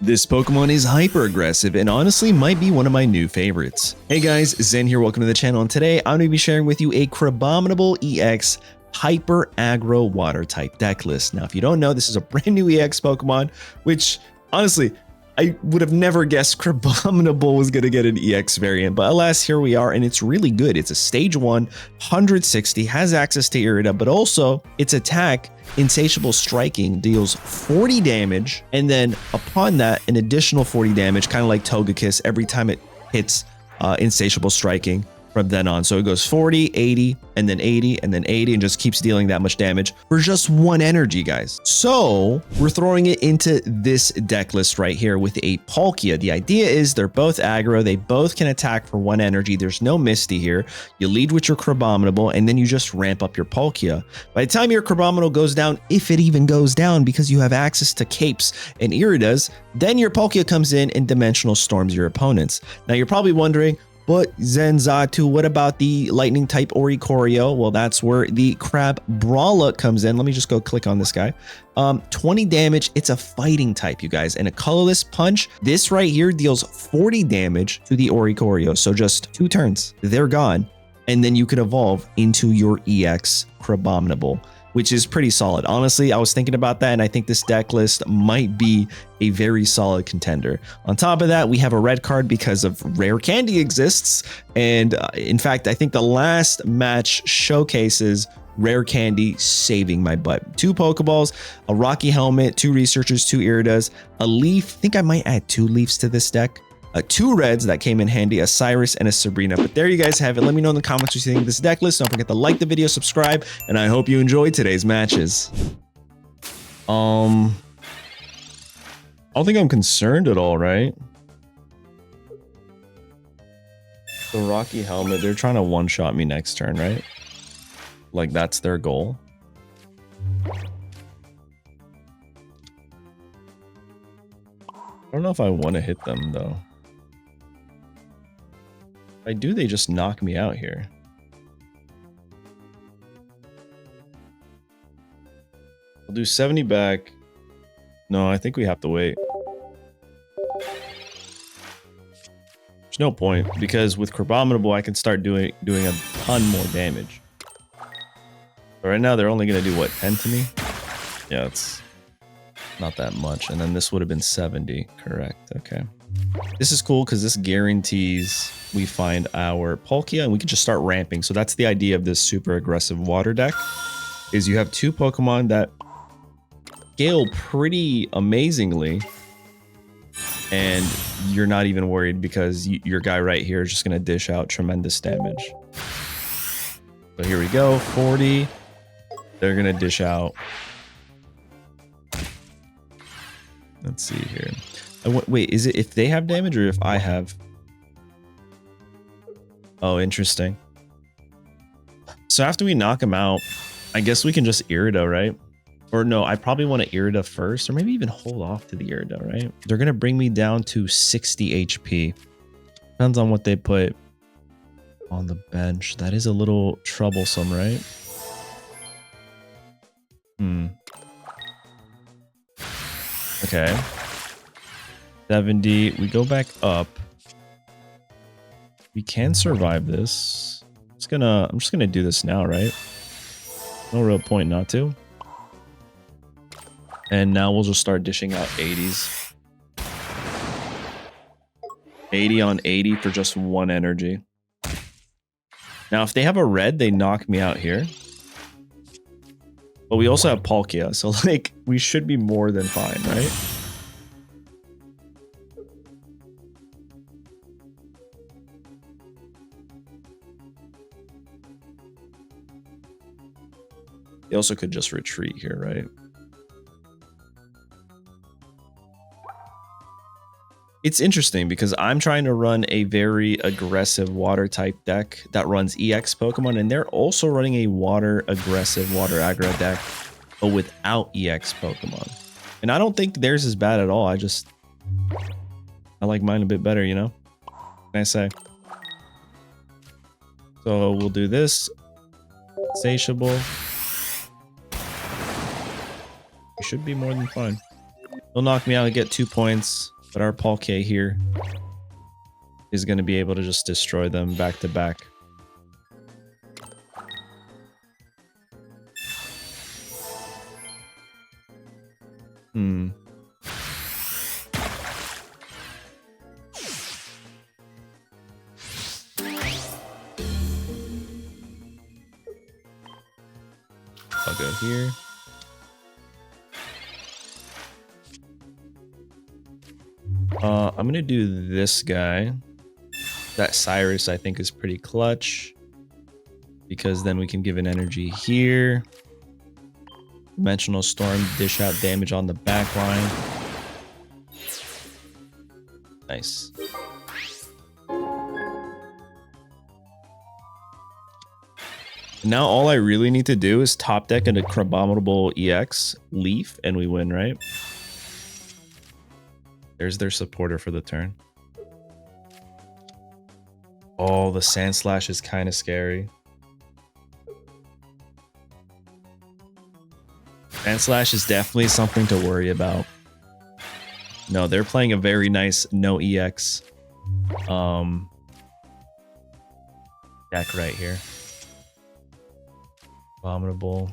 This Pokemon is hyper aggressive and honestly might be one of my new favorites. Hey guys, Zen here, welcome to the channel, and today I'm going to be sharing with you a Crabominable EX hyper aggro water type deck list. Now if you don't know, this is a brand new EX Pokemon, which honestly, I would have never guessed Crabominable was going to get an EX variant, but alas, here we are, and it's really good. It's a stage 1, 160, has access to Irida, but also its attack, Insatiable Striking, deals 40 damage, and then upon that, an additional 40 damage, kind of like Togekiss, every time it hits Insatiable Striking from then on. So it goes 40, 80, and then 80, and then 80, and just keeps dealing that much damage for just 1 energy, guys. So we're throwing it into this deck list right here with a Palkia. The idea is they're both aggro. They both can attack for 1 energy. There's no Misty here. You lead with your Crabominable, and then you just ramp up your Palkia. By the time your Crabominable goes down, if it even goes down, because you have access to Capes and Iridas, then your Palkia comes in and Dimensional Storms your opponents. Now you're probably wondering, but Zenzatu, what about the lightning type Oricorio? Well, that's where the Crabominable comes in. Let me just go click on this guy. 20 damage. It's a fighting type, you guys, and a colorless punch. This right here deals 40 damage to the Oricorio. So just 2 turns, they're gone. And then you could evolve into your EX Crabominable, which is pretty solid. Honestly, I was thinking about that, and I think this deck list might be a very solid contender. On top of that, we have a red card because of Rare Candy exists. And in fact, I think the last match showcases Rare Candy saving my butt. 2 Pokeballs, a Rocky Helmet, 2 Researchers, 2 Iridas, a Leaf. I think I might add 2 Leafs to this deck. 2 reds that came in handy, a Cyrus and a Sabrina. But there you guys have it. Let me know in the comments what you think of this deck list. Don't forget to like the video, subscribe, and I hope you enjoyed today's matches. I don't think I'm concerned at all, right? The Rocky Helmet, they're trying to one-shot me next turn, right? Like, that's their goal. I don't know if I want to hit them, though. If I do, they just knock me out here. I'll do 70 back. No, I think we have to wait. There's no point, because with Crabominable, I can start doing a ton more damage. But right now, they're only going to do, what, 10 to me? Yeah, it's not that much. And then this would have been 70, correct. Okay. This is cool because this guarantees we find our Palkia and we can just start ramping. So that's the idea of this super aggressive water deck, is you have 2 Pokemon that scale pretty amazingly, and you're not even worried because your guy right here is just going to dish out tremendous damage. So here we go, 40. They're going to dish out. Let's see here. Wait, is it if they have damage or if I have? Oh, interesting. So after we knock them out, I guess we can just Irida, right? Or no, I probably want to Irida first, or maybe even hold off to the Irida, right? They're going to bring me down to 60 HP. Depends on what they put on the bench. That is a little troublesome, right? Okay. 70. We go back up. We can survive this. I'm just gonna do this now, right? No real point not to. And now we'll just start dishing out 80s. 80 on 80 for just 1 energy. Now, if they have a red, they knock me out here. But we also have Palkia, so like we should be more than fine, right? They also could just retreat here, right? It's interesting because I'm trying to run a very aggressive water type deck that runs EX Pokemon, and they're also running a water aggressive water aggro deck, but without EX Pokemon. And I don't think theirs is bad at all. I like mine a bit better, you know? What can I say? So we'll do this. Insatiable. We should be more than fine. They'll knock me out and get 2 points. But our Palkia here is going to be able to just destroy them back to back. I'll go here. I'm gonna do this guy. That Cyrus I think is pretty clutch, because then we can give an energy here. Dimensional Storm, dish out damage on the back line. Nice. Now all I really need to do is top deck into Crabominable EX Leaf, and we win, right? There's their supporter for the turn. Oh, the Sand Slash is kind of scary. Sand Slash is definitely something to worry about. No, they're playing a very nice no EX deck right here. Abominable.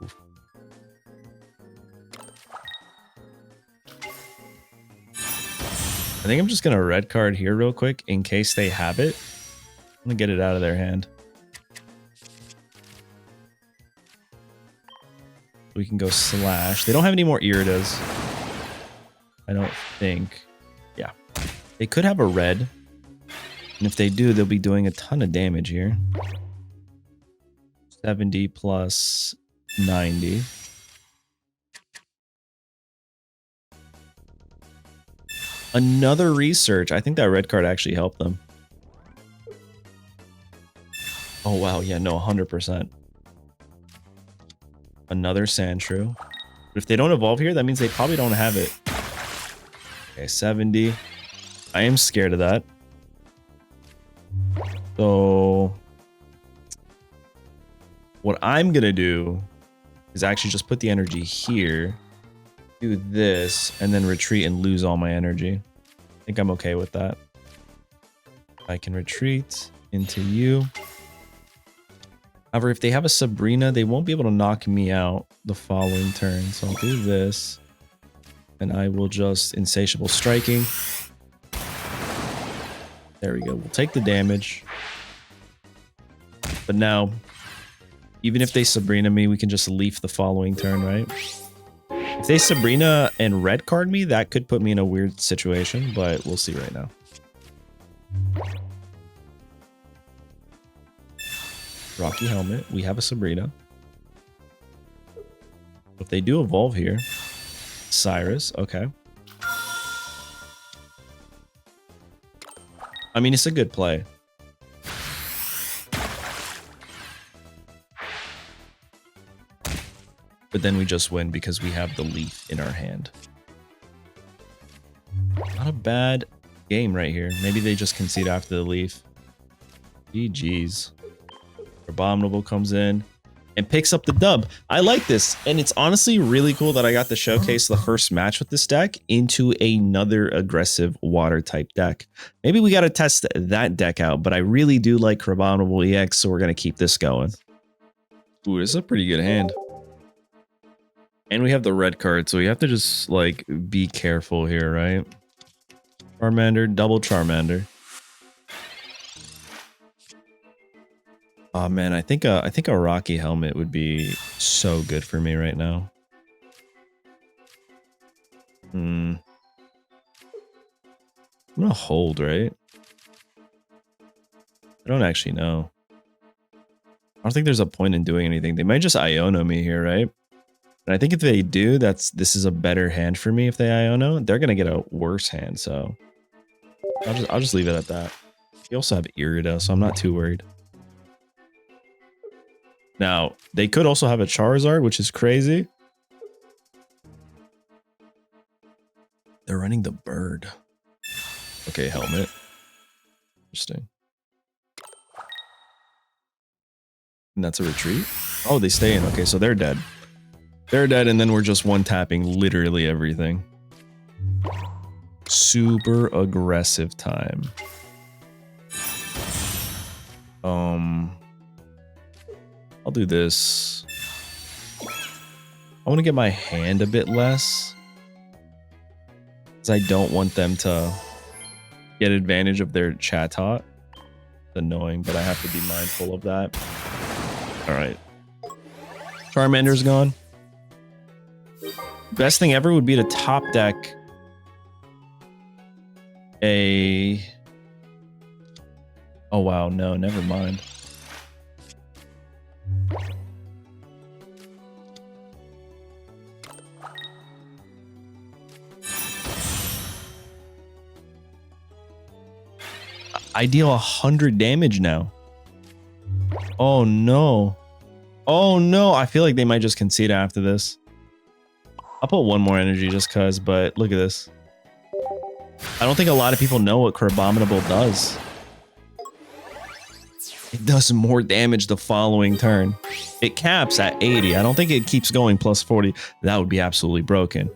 Oof. I think I'm just gonna red card here real quick in case they have it. I'm gonna get it out of their hand. We can go slash. They don't have any more Iridas, I don't think. Yeah. They could have a red. And if they do, they'll be doing a ton of damage here. 70 plus 90. Another research. I think that red card actually helped them. Oh, wow. Yeah, no, 100%. Another Sandshrew. But if they don't evolve here, that means they probably don't have it. Okay, 70. I am scared of that. So what I'm going to do is actually just put the energy here, do this, and then retreat and lose all my energy. I think I'm okay with that. I can retreat into you. However, if they have a Sabrina, they won't be able to knock me out the following turn. So I'll do this, and I will just Insatiable Striking. There we go. We'll take the damage. But now, even if they Sabrina me, we can just leaf the following turn, right? If they Sabrina and red card me, that could put me in a weird situation, but we'll see right now. Rocky Helmet. We have a Sabrina. If they do evolve here, Cyrus. Okay. I mean, it's a good play. But then we just win because we have the leaf in our hand. Not a bad game right here. Maybe they just concede after the leaf. GG's. Abominable comes in and picks up the dub. I like this, and it's honestly really cool that I got to showcase the first match with this deck into another aggressive water type deck. Maybe we got to test that deck out, but I really do like Crabominable EX, so we're going to keep this going. Ooh, this is a pretty good hand. And we have the red card, so we have to just like be careful here, right? Charmander, double Charmander. Oh man, I think a Rocky Helmet would be so good for me right now. I'm gonna hold, right? I don't actually know. I don't think there's a point in doing anything. They might just Iono me here, right? And I think if they do, this is a better hand for me. If they Iono, they're gonna get a worse hand. So I'll just leave it at that. You also have Irida, so I'm not too worried. Now, they could also have a Charizard, which is crazy. They're running the bird. Okay, helmet. Interesting. And that's a retreat? Oh, they stay in. Okay, so they're dead. They're dead, and then we're just one-tapping literally everything. Super aggressive time. I'll do this. I want to get my hand a bit less, because I don't want them to get advantage of their Chatot. It's annoying, but I have to be mindful of that. All right. Charmander's gone. Best thing ever would be to top deck a... Oh, wow. No, never mind. I deal 100 damage now. Oh, no. Oh, no. I feel like they might just concede after this. I'll put one more energy just because, but look at this. I don't think a lot of people know what Crabominable does. It does more damage the following turn. It caps at 80. I don't think it keeps going plus 40. That would be absolutely broken.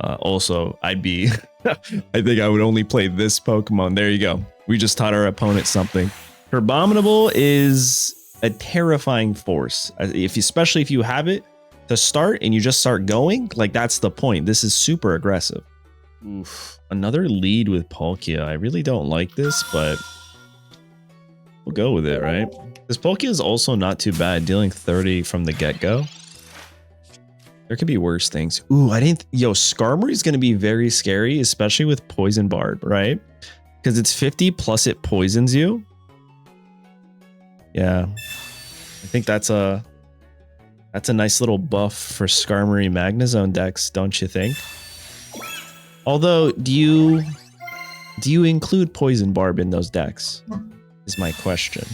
Also, I'd be... I think I would only play this Pokemon. There you go. We just taught our opponent something. Crabominable is a terrifying force. Especially if you have it to start and you just start going, like that's the point. This is super aggressive. Oof. Another lead with Palkia. I really don't like this, but we'll go with it, right? This Palkia is also not too bad, dealing 30 from the get-go. There could be worse things. Ooh, Yo, Skarmory is going to be very scary, especially with Poison Barb, right? Because it's 50 plus it poisons you. Yeah. I think that's a nice little buff for Skarmory Magnezone decks, don't you think? Although, do you include Poison Barb in those decks? Is my question.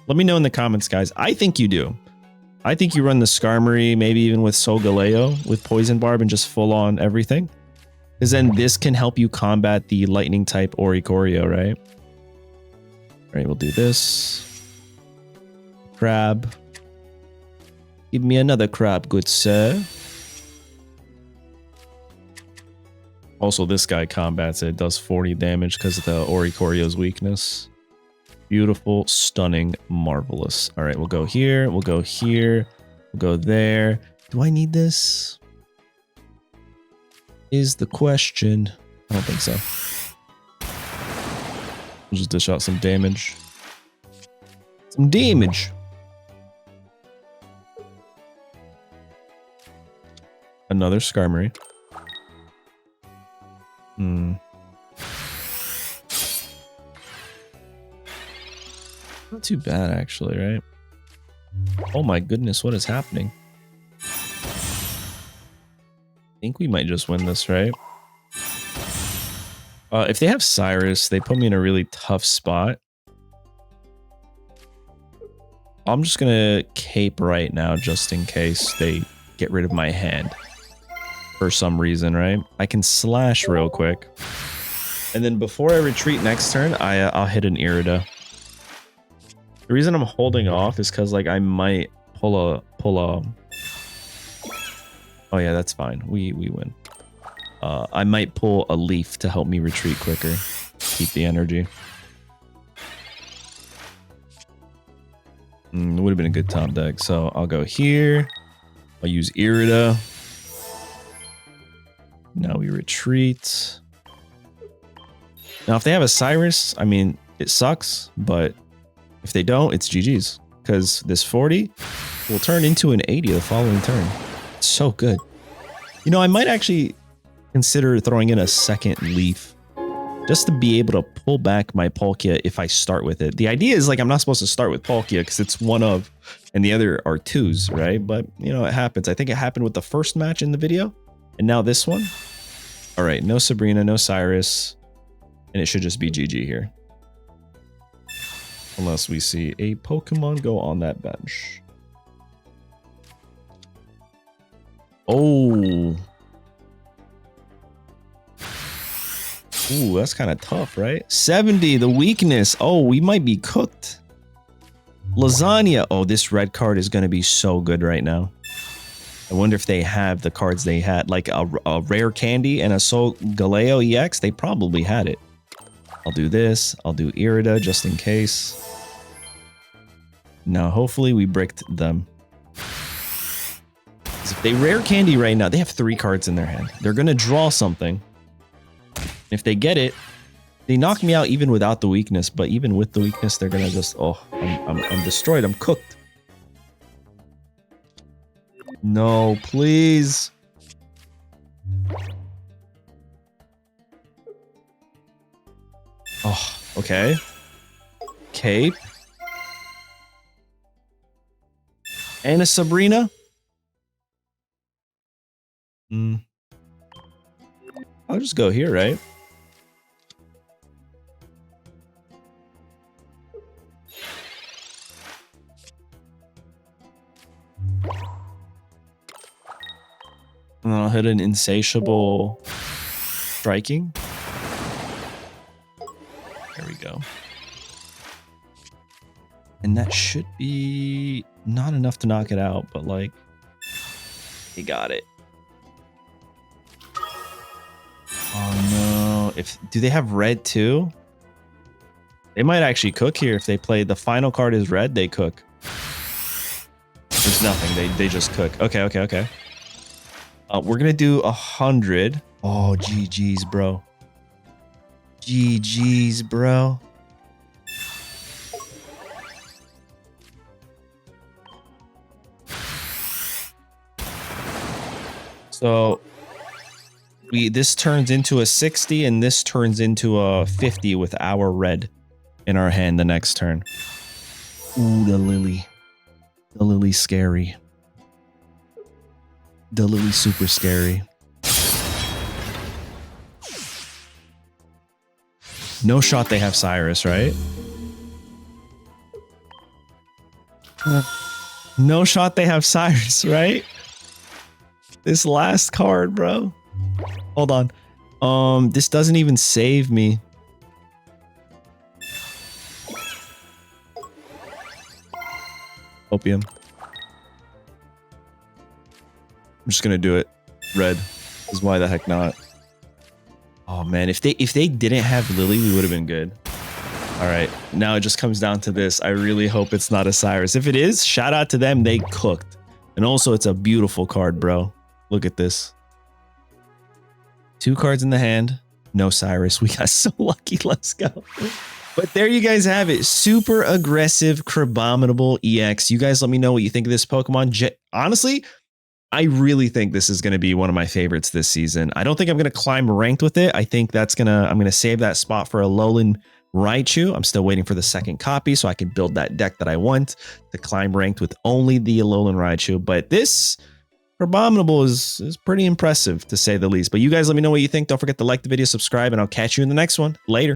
Let me know in the comments, guys. I think you do. I think you run the Skarmory, maybe even with Solgaleo, with Poison Barb and just full on everything. Because then this can help you combat the lightning type Oricorio, right? All right, we'll do this. Crab. Give me another crab, good sir. Also, this guy combats it. Does 40 damage because of the Oricorio's weakness. Beautiful, stunning, marvelous. All right, we'll go here. We'll go here. We'll go there. Do I need this? Is the question. I don't think so. We'll just dish out some damage. Some damage. Another Skarmory. Not too bad, actually, right? Oh my goodness, what is happening? I think we might just win this, right? If they have Cyrus, they put me in a really tough spot. I'm just gonna cape right now just in case they get rid of my hand for some reason, right? I can slash real quick. And then before I retreat next turn, I'll hit an Irida. The reason I'm holding off is because like I might pull a oh yeah, that's fine. We win. I might pull a leaf to help me retreat quicker. Keep the energy. It would have been a good top deck. So I'll go here. I'll use Irida. Now we retreat. Now if they have a Cyrus, I mean, it sucks, but if they don't, it's GG's. Because this 40 will turn into an 80 the following turn. It's so good. You know, I might actually consider throwing in a second leaf just to be able to pull back my Palkia if I start with it. The idea is like I'm not supposed to start with Palkia because it's one of, and the other are twos, right? But, you know, it happens. I think it happened with the first match in the video. And now this one. All right, no Sabrina, no Cyrus. And it should just be GG here. Unless we see a Pokemon go on that bench. Oh. Ooh, that's kind of tough, right? 70, the weakness. Oh, we might be cooked. Lasagna. Oh, this red card is going to be so good right now. I wonder if they have the cards they had, like a rare candy and a Soul Galeo EX. They probably had it. I'll do this. I'll do Irida just in case. Now, hopefully we bricked them. If they rare candy right now, they have 3 cards in their hand. They're going to draw something. If they get it, they knock me out even without the weakness. But even with the weakness, they're going to just... Oh, I'm destroyed. I'm cooked. No, please. Oh, okay. Cape. And a Sabrina. I'll just go here, right? And I'll hit an insatiable striking. There we go. And that should be not enough to knock it out, but like, he got it. Oh no. Do they have red too? They might actually cook here. If they play the final card is red, they cook. There's nothing. They just cook. Okay, okay, okay. We're gonna do 100. Oh, GG's, bro. GG's, bro. So this turns into a 60 and this turns into a 50 with our red in our hand the next turn. Ooh, the Lily. The Lily's scary. The Lily's super scary. No shot they have Cyrus, right? No shot they have Cyrus, right? This last card, bro. Hold on. This doesn't even save me. Opium. I'm just gonna do it. Red. Is why the heck not. Oh man, if they didn't have Lily, we would have been good. Alright, now it just comes down to this. I really hope it's not a Cyrus. If it is, shout out to them, they cooked. And also it's a beautiful card, bro. Look at this. 2 cards in the hand. No Cyrus. We got so lucky. Let's go. But there you guys have it. Super aggressive Crabominable EX. You guys let me know what you think of this Pokemon. Honestly, I really think this is going to be one of my favorites this season. I don't think I'm going to climb ranked with it. I think I'm going to save that spot for a Alolan Raichu. I'm still waiting for the second copy so I can build that deck that I want to climb ranked with only the Alolan Raichu. But this Crabominable is pretty impressive to say the least. But you guys let me know what you think. Don't forget to like the video, subscribe, and I'll catch you in the next one. Later.